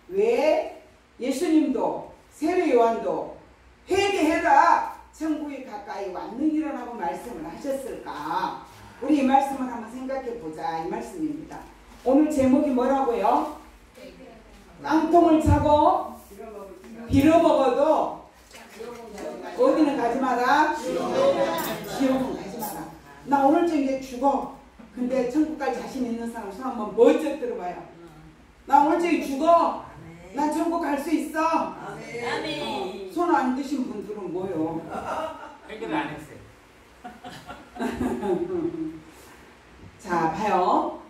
왜 예수님도 세례 요한도 회개해라 천국이 가까이 왔느니라고 말씀을 하셨을까? 우리 이 말씀을 한번 생각해 보자. 이 말씀입니다. 오늘 제목이 뭐라고요? 깡통을 차고 빌어먹어도 어디는 가지 마라. 지옥은 가지 마라. 나 오늘 저녁에 죽어. 근데 천국 갈 자신 있는 사람 손 한번 멋쩍 들어봐요. 나 오늘 저녁에 죽어. 난 천국 갈 수 있어. 손 안 드신 분들은 뭐요? 해결을 안 했어요. 자, 봐요.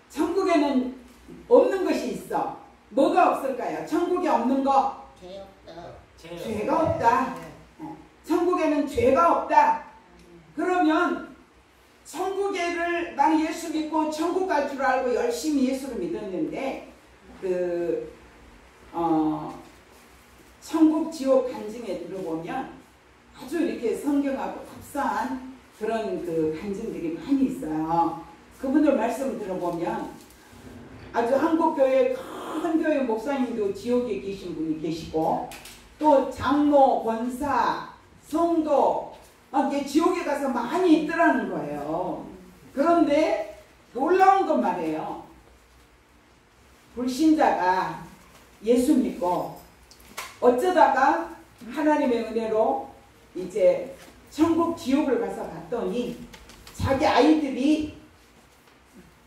천국에는 없는 것이 있어. 뭐가 없을까요? 천국에 없는 거? 죄가 없다. 천국에는 죄가 없다. 그러면 천국에를 나는 예수 믿고 천국 갈 줄 알고 열심히 예수를 믿었는데 천국 지옥 간증에 들어보면 아주 이렇게 성경하고 흡사한 그런 간증들이 많이 있어요. 그분들 말씀 들어보면 아주 한국 교회 큰 교회 목사님도 지옥에 계신 분이 계시고 또 장로, 권사, 성도 이게 지옥에 가서 많이 있더라는 거예요. 그런데 놀라운 건 말이에요. 불신자가 예수 믿고 어쩌다가 하나님의 은혜로 이제 천국 지옥을 가서 봤더니 자기 아이들이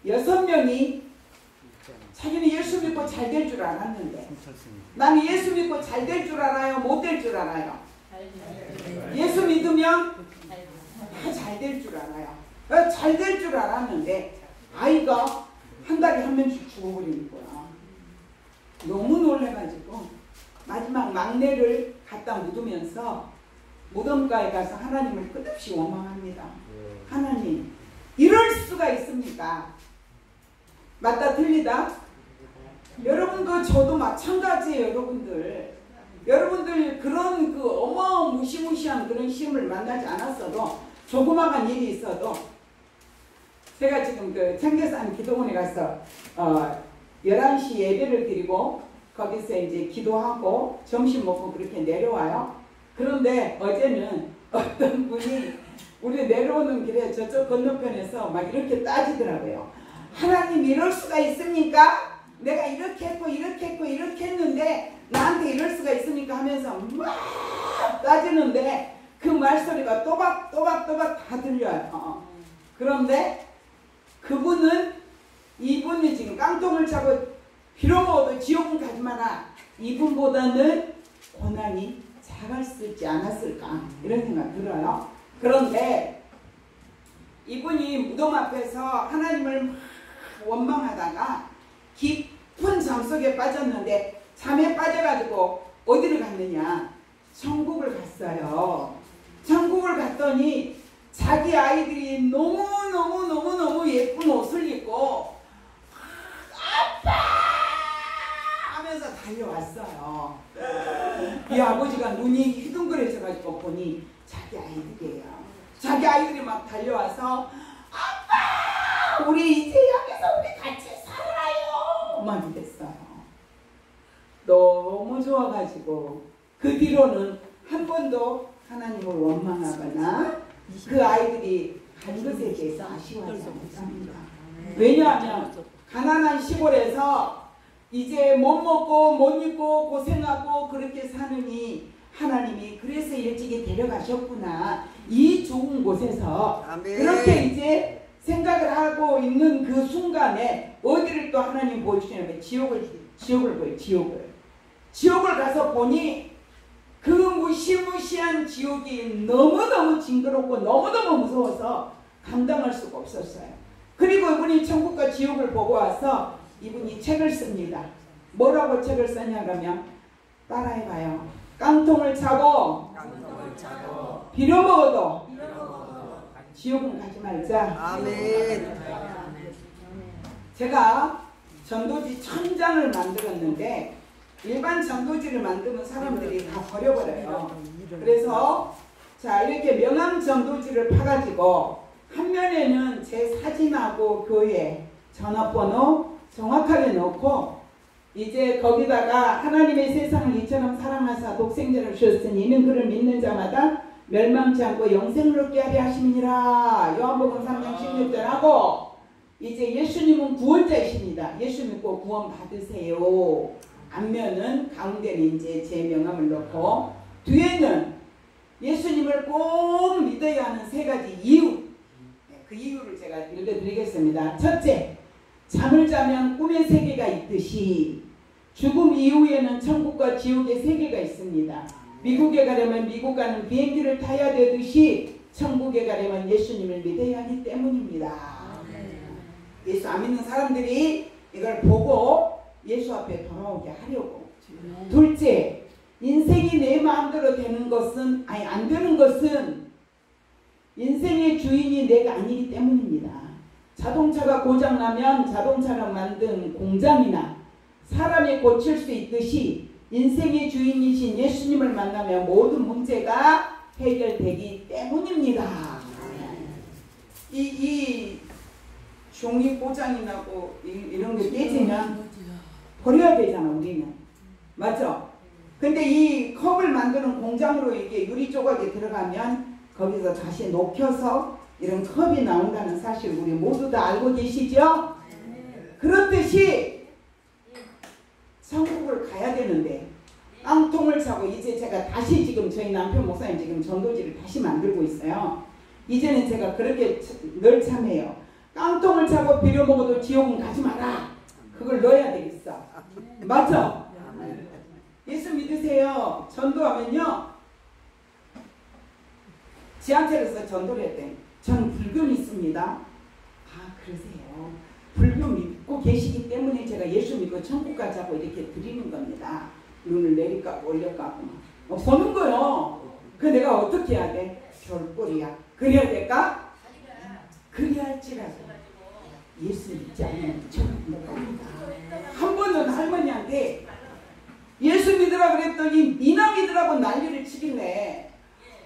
6명이 자기는 예수 믿고 잘 될 줄 알았는데 나는 예수 믿고 잘 될 줄 알아요? 못 될 줄 알아요? 예수 믿으면 다 잘 될 줄 알아요. 잘 될 줄 알았는데 아이가 한 달에 한 명씩 죽어버리는 거야. 너무 놀래가지고 마지막 막내를 갖다 묻으면서 무덤가에 가서 하나님을 끝없이 원망합니다. 하나님, 이럴 수가 있습니까? 맞다 틀리다? 여러분도 저도 마찬가지예요. 여러분들 그런 어마무시무시한 그런 시험을 만나지 않았어도 조그마한 일이 있어도 제가 지금 청계산 기도원에 가서 11시 예배를 드리고 거기서 이제 기도하고 점심 먹고 그렇게 내려와요. 그런데 어제는 어떤 분이 우리 내려오는 길에 저쪽 건너편에서 막 이렇게 따지더라고요. 하나님 이럴 수가 있습니까? 내가 이렇게 했고 이렇게 했고 이렇게 했는데 나한테 이럴 수가 있습니까? 하면서 막 따지는데 그 말소리가 또박또박 다 들려요. 그런데 이분이 지금 깡통을 차고 빌어먹어도 지옥은 가지 마라. 이분보다는 고난이 작았을지 않았을까 이런 생각 들어요. 그런데 이분이 무덤 앞에서 하나님을 막 원망하다가 깊은 잠속에 빠졌는데 잠에 빠져가지고 어디를 갔느냐? 천국을 갔어요. 천국을 갔더니 자기 아이들이 너무 예쁜 옷을 입고 아빠 하면서 달려왔어요. 이 아버지가 눈이 휘둥그레져가지고 보니 자기 아이들이에요. 자기 아이들이 막 달려와서 아빠 우리 이제 여기서 우리 같이 살아요 막 이랬어요. 너무 좋아가지고 그 뒤로는 한 번도 하나님을 원망하거나 그 아이들이 간 것에 대해서 아쉬워하지 않습니다. 왜냐하면 가난한 시골에서 이제 못 먹고 못 입고 고생하고 그렇게 사느니 하나님이 그래서 일찍이 데려가셨구나. 이 좋은 곳에서 그렇게 이제 생각을 하고 있는 그 순간에 어디를 또 하나님 보여주시냐면 지옥을 보여요. 지옥을 가서 보니 그 무시무시한 지옥이 너무너무 징그럽고 너무너무 무서워서 감당할 수가 없었어요. 그리고 이분이 천국과 지옥을 보고 와서 이분이 책을 씁니다. 뭐라고 책을 썼냐 그러면 따라해봐요. 깡통을 차고 빌어먹어도 지옥은 가지 말자. 아멘. 제가 전도지 1000장을 만들었는데 일반 전도지를 만들면 사람들이 다 버려버려요. 그래서 자 이렇게 명함 전도지를 파가지고 한 면에는 제 사진하고 교회 전화번호 정확하게 넣고 이제 거기다가 하나님의 세상을 이처럼 사랑하사 독생자를 주셨으니 이는 그를 믿는 자마다 멸망치 않고 영생을 얻게 하려 하심이니라. 요한복음 3장 16절 하고 이제 예수님은 구원자이십니다. 예수 믿고 구원 받으세요. 앞면은 가운데는 이제 제 명함을 넣고 뒤에는 예수님을 꼭 믿어야 하는 세 가지 이유. 그 이유를 제가 읽어드리겠습니다. 첫째, 잠을 자면 꿈의 세계가 있듯이 죽음 이후에는 천국과 지옥의 세계가 있습니다. 미국에 가려면 미국 가는 비행기를 타야 되듯이 천국에 가려면 예수님을 믿어야 하기 때문입니다. 예수 안 믿는 사람들이 이걸 보고 예수 앞에 돌아오게 하려고. 둘째, 인생이 내 마음대로 되는 것은 안 되는 것은 인생의 주인이 내가 아니기 때문입니다. 자동차가 고장나면 자동차를 만든 공장이나 사람이 고칠 수 있듯이 인생의 주인이신 예수님을 만나면 모든 문제가 해결되기 때문입니다. 이 종이 고장이 나고 이런 게 깨지면 버려야 되잖아, 우리는. 맞죠? 근데 이 컵을 만드는 공장으로 이게 유리 조각이 들어가면 거기서 다시 녹여서 이런 컵이 나온다는 사실 우리 모두 다 알고 계시죠? 그렇듯이 천국을 가야 되는데 깡통을 차고 이제 제가 다시 지금 저희 남편 목사님 지금 전도지를 다시 만들고 있어요. 이제는 제가 그렇게 늘 참해요. 깡통을 차고 비료 먹어도 지옥은 가지 마라. 그걸 넣어야 되겠어. 맞죠? 예수 믿으세요. 전도하면요. 지하철에서 전도를 했더니 저는 불교 믿습니다. 아, 그러세요. 불교 믿고 계시기 때문에 제가 예수 믿고 천국 가자고 이렇게 드리는 겁니다. 눈을 내릴까 올릴까 보는 거요. 그 내가 어떻게 해야 돼? 별꼴이야. 그래야 될까? 그래야 할지라도 예수 믿지 않으면 천국 못 갑니다. 한 번은 할머니한테 예수 믿으라 그랬더니 니나 믿으라고 난리를 치길래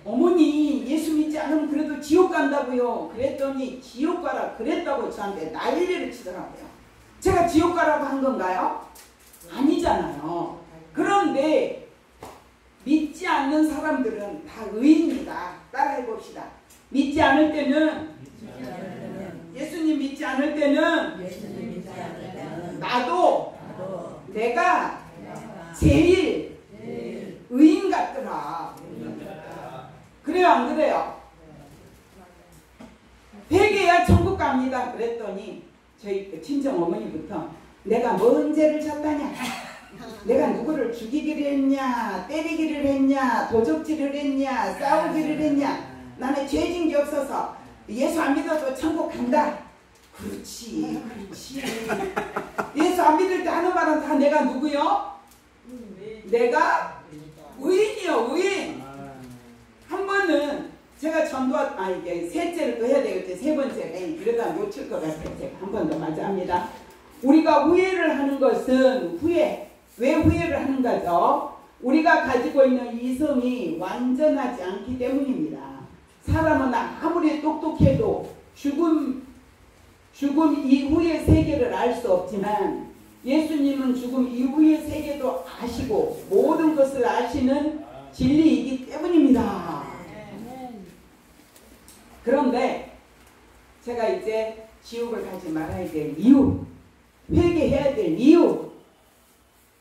어머니 예수 믿지 않으면 그래도 지옥 간다고요. 그랬더니 지옥 가라 그랬다고 저한테 난리를 치더라고요. 제가 지옥 가라고 한 건가요? 아니잖아요. 그런데 믿지 않는 사람들은 다 의인이다. 따라해 봅시다. 믿지 않을 때는 예수님 믿지 않을 때는 나도 내가 제일 의인 같더라. 그래요 안 그래요? 회개해야 천국 갑니다. 그랬더니 저희 친정 어머니부터 내가 뭔 죄를 졌다냐, 내가 누구를 죽이기를 했냐, 때리기를 했냐, 도적질을 했냐, 싸우기를 했냐, 나는 죄진 게 없어서 예수 안 믿어도 천국 간다. 그렇지 그렇지. 예수 안 믿을 때 하는 말은 다 내가 누구요? 내가 의인이요 의인. 한 번은 제가 이게 셋째를 또 해야 되겠죠. 세 번째가 이러다 놓칠 것 같아요. 제가 한 번 더 맞이합니다. 우리가 후회를 하는 것은 왜 후회를 하는 거죠? 우리가 가지고 있는 이성이 완전하지 않기 때문입니다. 사람은 아무리 똑똑해도 죽음 이후의 세계를 알 수 없지만 예수님은 죽음 이후의 세계도 아시고 모든 것을 아시는 진리이기 때문입니다. 그런데 제가 이제 지옥을 가지 말아야 될 이유, 회개해야 될 이유,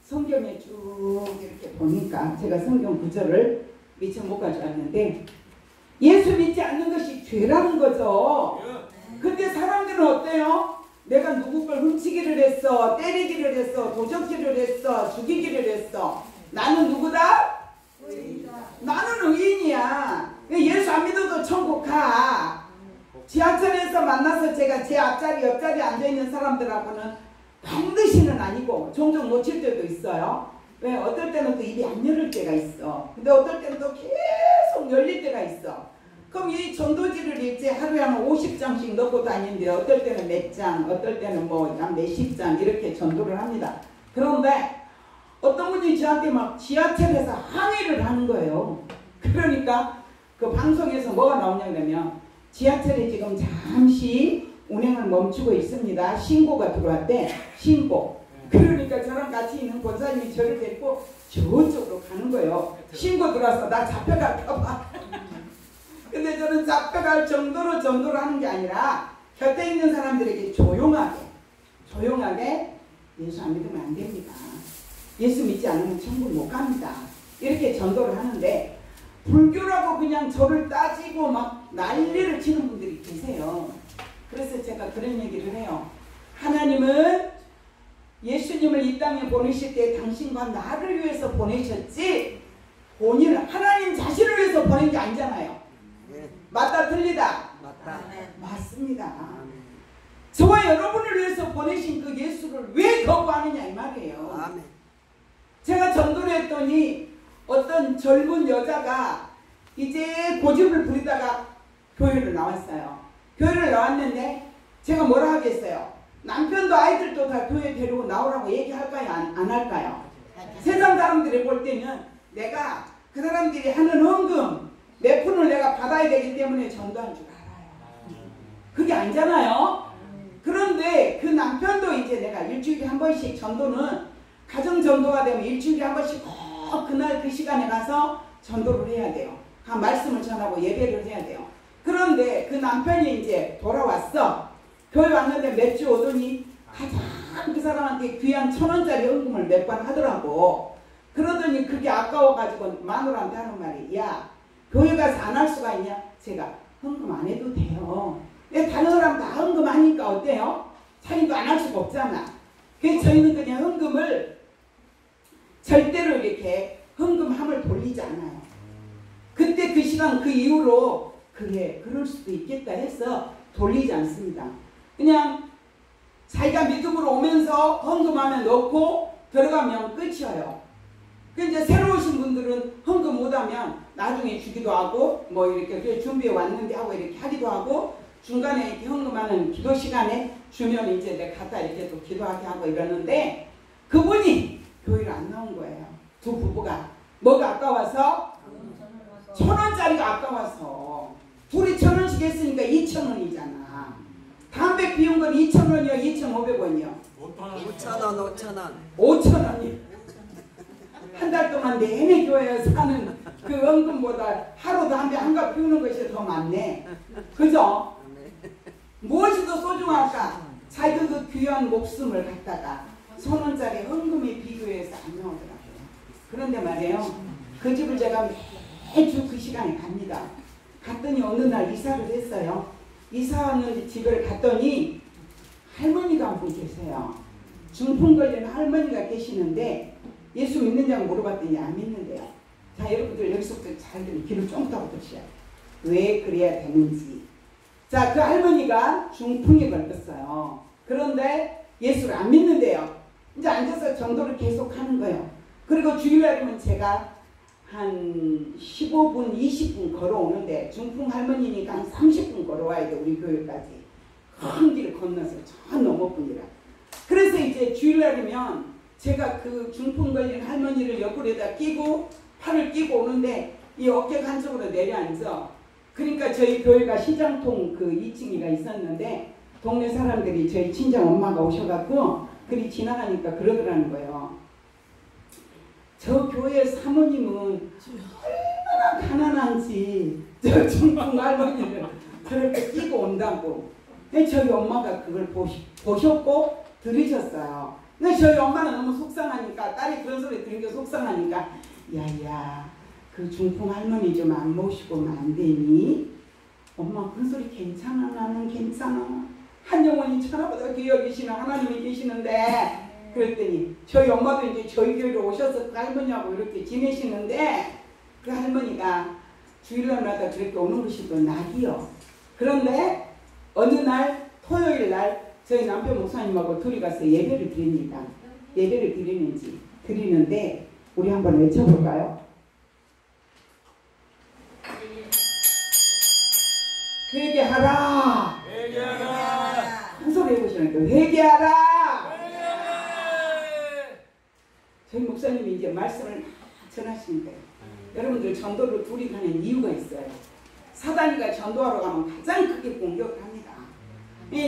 성경에 쭉 이렇게 보니까 제가 성경 구절을 미처 못 가져왔는데 예수 믿지 않는 것이 죄라는 거죠. 근데 사람들은 어때요? 내가 누구 걸 훔치기를 했어, 때리기를 했어, 도적질을 했어, 죽이기를 했어. 나는 누구다? 의인이다. 나는 의인이야. 예수 안 믿어도 천국 가. 지하철에서 만나서 제가 제 앞자리 옆자리에 앉아있는 사람들하고는 반드시는 아니고 종종 놓칠 때도 있어요. 왜? 어떨 때는 또 입이 안 열릴 때가 있어. 근데 어떨 때는 또 계속 열릴 때가 있어. 그럼 이 전도지를 이제 하루에 한 50장씩 넣고 다니는데 어떨 때는 몇 장, 어떨 때는 한 몇십 장 이렇게 전도를 합니다. 그런데 어떤 분이 저한테 막 지하철에서 항의를 하는 거예요. 그러니까 그 방송에서 뭐가 나오냐면 지하철이 지금 잠시 운행을 멈추고 있습니다. 신고가 들어왔대. 신고. 그러니까 저랑 같이 있는 권사님이 저를 데리고 저쪽으로 가는 거예요. 신고 들어와서 나 잡혀갈까봐. 근데 저는 잡혀갈 정도로 전도를 하는 게 아니라 곁에 있는 사람들에게 조용하게 예수 안 믿으면 안 됩니다. 예수 믿지 않으면 천국 못 갑니다. 이렇게 전도를 하는데 불교라고 그냥 저를 따지고 막 난리를 치는 분들이 계세요. 그래서 제가 그런 얘기를 해요. 하나님은 예수님을 이 땅에 보내실 때 당신과 나를 위해서 보내셨지 본인을 하나님 자신을 위해서 보낸 게 아니잖아요. 맞다 틀리다? 맞다. 맞습니다. 저와 여러분을 위해서 보내신 그 예수를 왜 거부하느냐 이 말이에요. 아멘. 제가 전도를 했더니 어떤 젊은 여자가 이제 고집을 부리다가 교회를 나왔어요. 교회를 나왔는데 제가 뭐라 하겠어요? 남편도 아이들도 다 교회 데리고 나오라고 얘기할까요? 안 할까요? 세상 사람들이 볼 때는 내가 그 사람들이 하는 헌금 몇 푼을 내가 받아야 되기 때문에 전도한 줄 알아요. 그게 아니잖아요. 그런데 그 남편도 이제 내가 일주일에 한 번씩 전도는 가정 전도가 되면 일주일에 한 번씩 꼭 그날 그 시간에 가서 전도를 해야 돼요. 말씀을 전하고 예배를 해야 돼요. 그런데 그 남편이 이제 돌아왔어. 교회 왔는데 몇 주 오더니 가장 그 사람한테 귀한 1,000원짜리 헌금을 몇 번 하더라고. 그러더니 그게 아까워가지고 마누라한테 하는 말이 야 교회 가서 안 할 수가 있냐? 제가 헌금 안 해도 돼요. 다른 사람 다 헌금하니까 어때요? 자기도 안 할 수가 없잖아. 그래서 저희는 그냥 헌금을 절대로 이렇게 헌금함을 돌리지 않아요. 그때 그 시간 그 이후로 그래 그럴 수도 있겠다 해서 돌리지 않습니다. 그냥 자기가 믿음으로 오면서 헌금하면 넣고 들어가면 끝이에요. 이제 새로 오신 분들은 헌금 못하면 나중에 주기도 하고 뭐 이렇게 준비해 왔는데 하고 이렇게 하기도 하고 중간에 이렇게 헌금하는 기도 시간에 주면 이제 내가 갖다 이렇게 또 기도하게 하고 이러는데 그분이 교회를 안 나온 거예요. 두 부부가 뭐가 아까워서 1,000원짜리가 아까워서 둘이 1,000원씩 했으니까 2,000원이잖아. 담배 피운 건 2,000원이요 2,500원이요 5,000원 5,000원이요. 한 달 동안 내내 교회에 사는 그 헌금보다 하루 담배 한 갑 피우는 것이 더 많네. 그죠? 무엇이 더 소중할까? 자기 그 귀한 목숨을 갖다가 1,000원짜리 헌금에 비교해서 안 나오더라고요. 그런데 말이에요. 그 집을 제가 매주 그 시간에 갑니다. 갔더니 어느 날 이사를 했어요. 이사하는 집을 갔더니 할머니가 한 분 계세요. 중풍 걸린 할머니가 계시는데 예수 믿느냐고 물어봤더니 안 믿는데요. 자 여러분들 여기서부터 잘 들으면 귀를 쫑긋하고 들으셔야 돼요. 왜 그래야 되는지. 자 그 할머니가 중풍에 걸렸어요. 그런데 예수를 안 믿는데요. 이제 앉아서 전도를 계속 하는 거예요. 그리고 주일날이면 제가 한 15분 20분 걸어오는데 중풍 할머니니까 한 30분 걸어와야 돼. 우리 교회까지 큰 길을 건너서 저 너머뿐이라. 그래서 이제 주일날이면 제가 그 중풍 걸린 할머니를 옆구리에다 끼고 팔을 끼고 오는데 이 어깨가 한쪽으로 내려앉아. 그러니까 저희 교회가 시장통 그 2층이가 있었는데 동네 사람들이 저희 친정 엄마가 오셔갖고 그리 지나가니까 그러더라는 거예요. 저 교회 사모님은 얼마나 가난한지 저 중풍 할머니를 저렇게 끼고 온다고. 저희 엄마가 그걸 보셨고 들으셨어요. 근데 저희 엄마는 너무 속상하니까 딸이 그런 소리 들은 게 속상하니까 야야 그 중풍 할머니 좀 안 모시고 오면 안 되니? 엄마 그런 소리 괜찮아. 나는 괜찮아. 한 영혼이 천하보다 귀여 계시는 하나님이 계시는데 그랬더니 저희 엄마도 이제 저희 교회로 오셔서 그 할머니하고 이렇게 지내시는데 그 할머니가 주일날마다 그렇게 오는 것이 또 낙이요. 그런데 어느 날 토요일 날 저희 남편 목사님하고 둘이 가서 예배를 드립니다. 예배를 드리는데 우리 한번 외쳐볼까요? 회개하라. 회개하라. 큰 소리 해보시니까 회개하라. 저희 목사님이 이제 말씀을 전하시니까 여러분들 전도를 둘이 가는 이유가 있어요. 사단이가 전도하러 가면 가장 크게 공격을 합니다.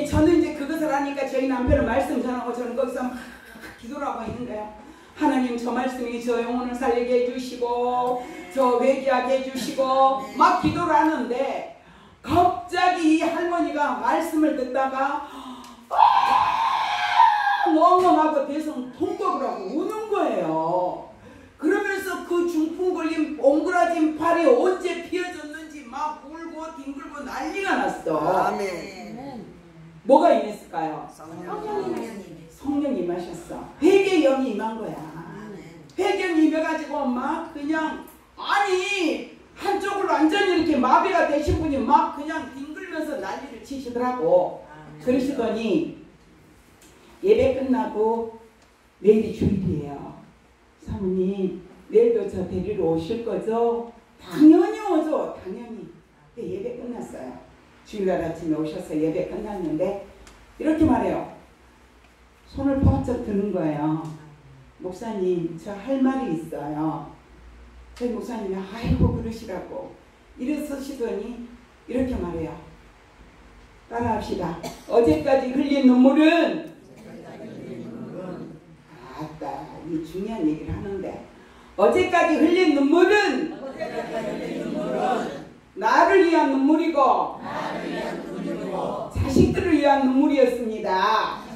저는 이제 그것을 하니까 저희 남편은 말씀 전하고 저는 거기서 막 기도를 하고 있는 거예요. 하나님 저 말씀이 저 영혼을 살리게 해주시고 저 회개하게 해주시고 막 기도를 하는데 갑자기 이 할머니가 말씀을 듣다가 엉엉하고 대성 통곡을 하고 우는 거예요. 그러면서 그 중풍 걸린 옹그라진 팔이 언제 피어졌는지 막 울고 뒹굴고 난리가 났어. 아멘. 뭐가 임했을까요? 성령님. 성령이 임하셨어. 회개영이 임한 거야. 회개영이 임해가지고 막 그냥 아니 한쪽으로 완전히 이렇게 마비가 되신 분이 막 그냥 뒹굴면서 난리를 치시더라고. 그러시더니 예배 끝나고 내일이 주일이에요. 사모님 내일도 저 데리러 오실 거죠? 당연히 오죠. 당연히. 예배 끝났어요. 주일날 아침에 오셔서 예배 끝났는데 이렇게 말해요. 손을 번쩍 드는 거예요. 목사님 저 할 말이 있어요. 저희 목사님이 아이고 그러시라고 일어서시더니 이렇게 말해요. 따라합시다. 어제까지 흘린 눈물은 아따 이 중요한 얘기를 하는데 어제까지 흘린 눈물은 나를 위한 눈물이고 자식들을 위한 눈물이었습니다.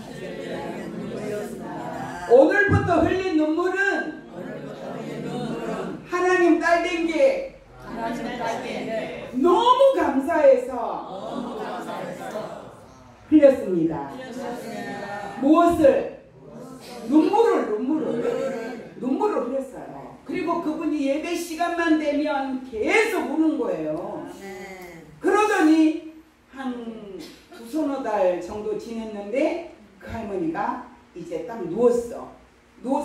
오늘부터 흘린 눈물은 하나님 딸 된 게 너무 감사해서 흘렸습니다. 무엇을? 눈물을 흘렸어요. 그리고 그분이 예배 시간만 되면 계속 우는 거예요. 그러더니 한 두서너 달 정도 지냈는데 그 할머니가 이제 딱 누워서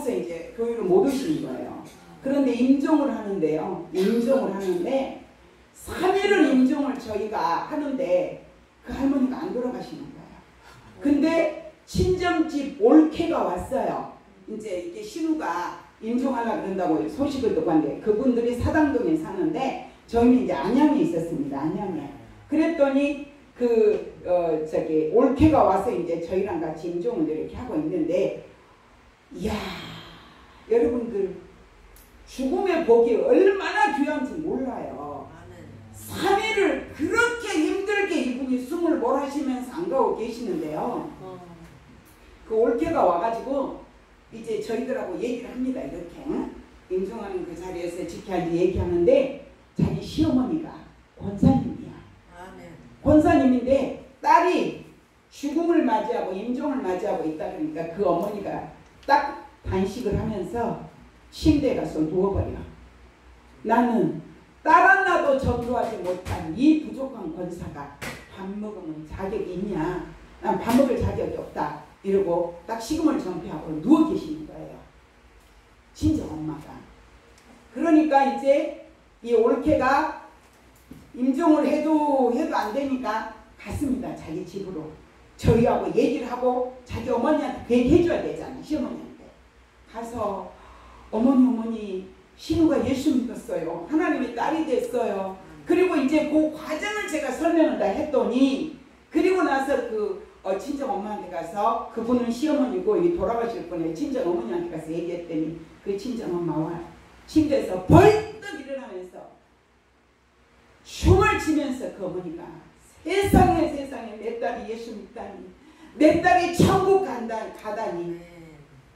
이제 교회를 못 오시는 거예요. 그런데 임종을 하는데요. 임종을 하는데 3일을 임종을 저희가 하는데 그 할머니가 안 돌아가시는 거예요. 근데 친정집 올케가 왔어요. 이제 이게 신우가 임종하려고 그런다고 소식을 듣고 왔는데 그분들이 사당동에 사는데 저희는 이제 안양에 있었습니다. 안양에. 그랬더니 저기 올케가 와서 이제 저희랑 같이 임종을 이렇게 하고 있는데 이야 여러분들 죽음의 복이 얼마나 귀한지 몰라요. 3일을 그렇게 힘들게 이분이 숨을 몰아쉬면서 안 가고 계시는데요. 그 올케가 와가지고 이제 저희들하고 얘기를 합니다. 이렇게 임종하는 그 자리에서 지켜야지 얘기하는데 자기 시어머니가 권사님이야. 권사님인데 딸이 죽음을 맞이하고 임종을 맞이하고 있다 그러니까 그 어머니가 딱 단식을 하면서 침대에 가서 누워버려. 나는 딸 하나도 전도하지 못한 이 부족한 권사가 밥 먹으면 자격이 있냐? 난 밥 먹을 자격이 없다. 이러고 딱 식음을 전폐하고 누워 계시는 거예요. 친정 엄마가. 그러니까 이제 이 올케가 임종을 해도 안 되니까 갔습니다. 자기 집으로. 저희하고 얘기를 하고 자기 어머니한테 얘기해줘야 되잖아요. 시어머니한테. 가서 어머니 신우가 예수 믿었어요. 하나님의 딸이 됐어요. 그리고 이제 그 과정을 제가 설명을 다 했더니 그리고 나서 그 친정 엄마한테 가서 그분은 시어머니고 이 돌아가실 분의 친정 어머니한테 가서 얘기했더니 그 친정 엄마와 침대에서 벌떡 일어나면서 춤을 추면서 그 어머니가 세상에 내 딸이 예수 믿다니 내 딸이 천국 가다니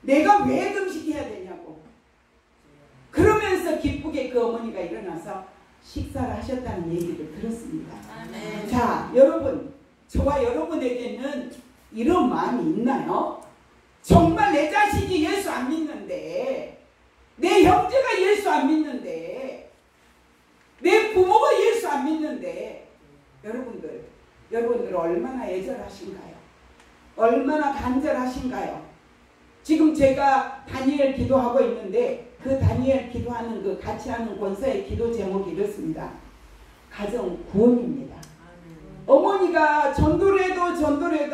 내가 왜 금식해야 되냐고 그러면서 기쁘게 그 어머니가 일어나서 식사를 하셨다는 얘기를 들었습니다. 아멘. 자 여러분 저와 여러분에게는 이런 마음이 있나요? 정말 내 자식이 예수 안 믿는데 내 형제가 예수 안 믿는데 내 부모가 예수 안 믿는데 여러분들 얼마나 애절하신가요? 얼마나 간절하신가요? 지금 제가 다니엘 기도하고 있는데 그 다니엘 기도하는 그 같이 하는 권사의 기도 제목이 이렇습니다. 가정 구원입니다. 어머니가 전도를 해도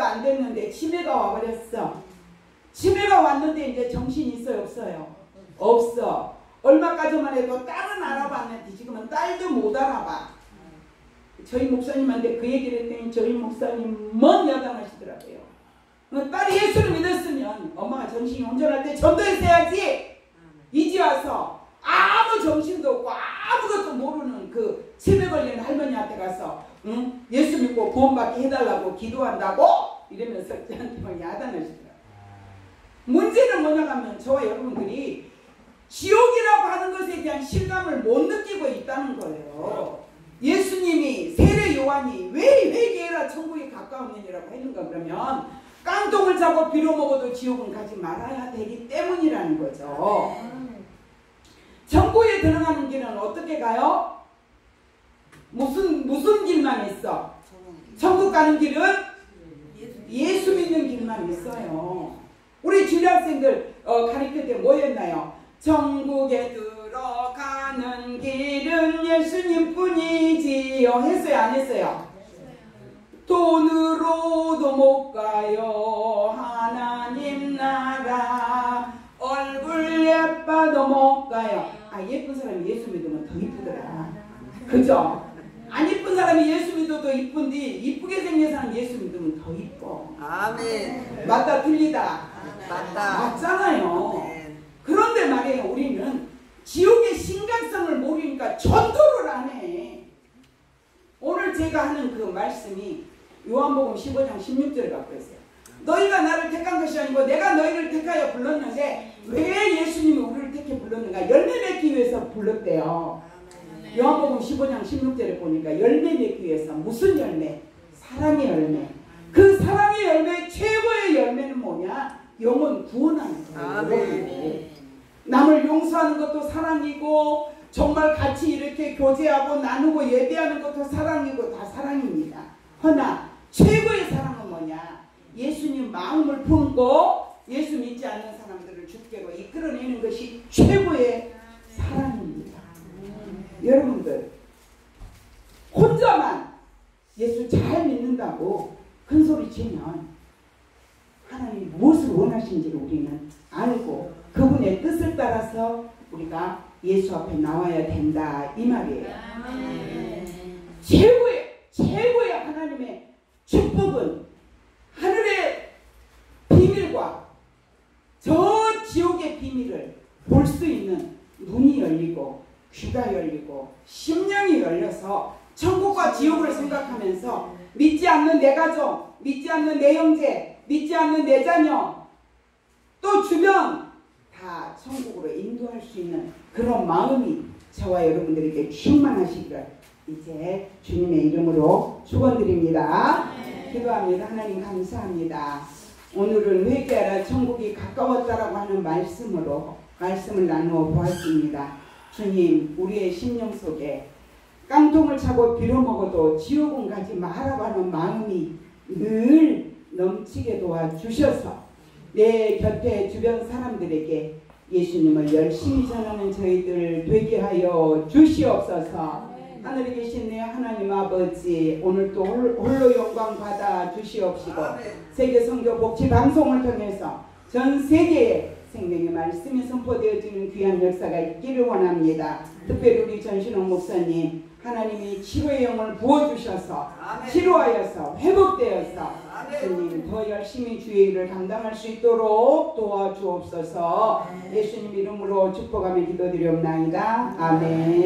안 됐는데 치매가 와버렸어. 치매가 왔는데 이제 정신이 있어요 없어요? 없어. 얼마까지만 해도 딸은 알아봤는데 지금은 딸도 못 알아봐. 저희 목사님한테 그 얘기를 했더니 저희 목사님 먼 여담하시더라고요. 딸이 예수를 믿었으면 엄마가 정신이 온전할 때 전도했어야지. 이제 와서 아무 정신도 없고 아무것도 모르는 그 치매 걸린 할머니한테 가서 예수 믿고 구원받게 해달라고 기도한다고 이러면서 저한테 막 야단하시더라고요. 문제는 뭐냐 하면 저와 여러분들이 지옥이라고 하는 것에 대한 실감을 못 느끼고 있다는 거예요. 예수님이 세례 요한이 왜 회개해라 천국에 가까웠느니라고 했는가 그러면 깡통을 차고 빌어먹어도 지옥은 가지 말아야 되기 때문이라는 거죠. 천국에 들어가는 길은 어떻게 가요? 무슨 길만 있어? 천국 가는 길은 예수 믿는 길만 있어요. 우리 주일학생들 가르칠 때 뭐였나요? 천국에 들어가는 길은 예수님 뿐이지요. 했어요? 안 했어요? 돈으로도 못 가요. 하나님 나라 얼굴 예뻐도 못 가요. 아, 예쁜 사람이 예수 믿으면 더 이쁘더라. 그죠? 안 이쁜 사람이 예수 믿어도 이쁜데 이쁘게 생긴 사람 예수 믿으면 더 이뻐. 아멘. 맞다 틀리다? 맞다. 맞잖아요. 아멘. 그런데 말이에요. 우리는 지옥의 심각성을 모르니까 전도를 안 해. 오늘 제가 하는 그 말씀이 요한복음 15장 16절에 갖고 있어요. 너희가 나를 택한 것이 아니고 내가 너희를 택하여 불렀는데 왜 예수님이 우리를 택해 불렀는가? 열매 맺기 위해서 불렀대요. 요한복음 15장 16절에 보니까 열매 맺기 위해서 무슨 열매? 사랑의 열매. 그 사랑의 열매 최고의 열매는 뭐냐? 영혼 구원하는 거예요. 남을 용서하는 것도 사랑이고 정말 같이 이렇게 교제하고 나누고 예배하는 것도 사랑이고 다 사랑입니다. 허나 최고의 사랑은 뭐냐? 예수님 마음을 품고 예수 믿지 않는 사람들을 주께로 이끌어내는 것이 최고의 사랑입니다. 여러분들 혼자만 예수 잘 믿는다고 큰 소리 치면 하나님 무엇을 원하시는지를 우리는 알고 그분의 뜻을 따라서 우리가 예수 앞에 나와야 된다 이 말이에요. 최고의 하나님의 축복은 하늘의 비밀과 저 지옥의 비밀을 볼 수 있는 눈이 열리고 귀가 열리고 심령이 열려서 천국과 지옥을 생각하면서 믿지 않는 내 가족, 믿지 않는 내 형제, 믿지 않는 내 자녀 또 주변 다 천국으로 인도할 수 있는 그런 마음이 저와 여러분들에게 충만하시기를 이제 주님의 이름으로 축원드립니다. 기도합니다. 하나님 감사합니다. 오늘은 회개하라 천국이 가까웠다라고 하는 말씀을 나누어 보았습니다. 주님 우리의 심령 속에 깡통을 차고 빌어먹어도 지옥은 가지 말라고 하는 마음이 늘 넘치게 도와주셔서 내 곁에 주변 사람들에게 예수님을 열심히 전하는 저희들 되게 하여 주시옵소서. 하늘에 계신 내 하나님 아버지 오늘도 홀로 영광 받아 주시옵시고 세계 선교 복지 방송을 통해서 전 세계에 생명의 말씀이 선포되어지는 귀한 역사가 있기를 원합니다. 특별히 우리 전신홍 목사님 하나님이 치료의 영을 부어주셔서 치료하여서 회복되어서 주님 더 열심히 주의 일을 감당할 수 있도록 도와주옵소서. 예수님 이름으로 축복하며 기도드리옵나이다. 아멘.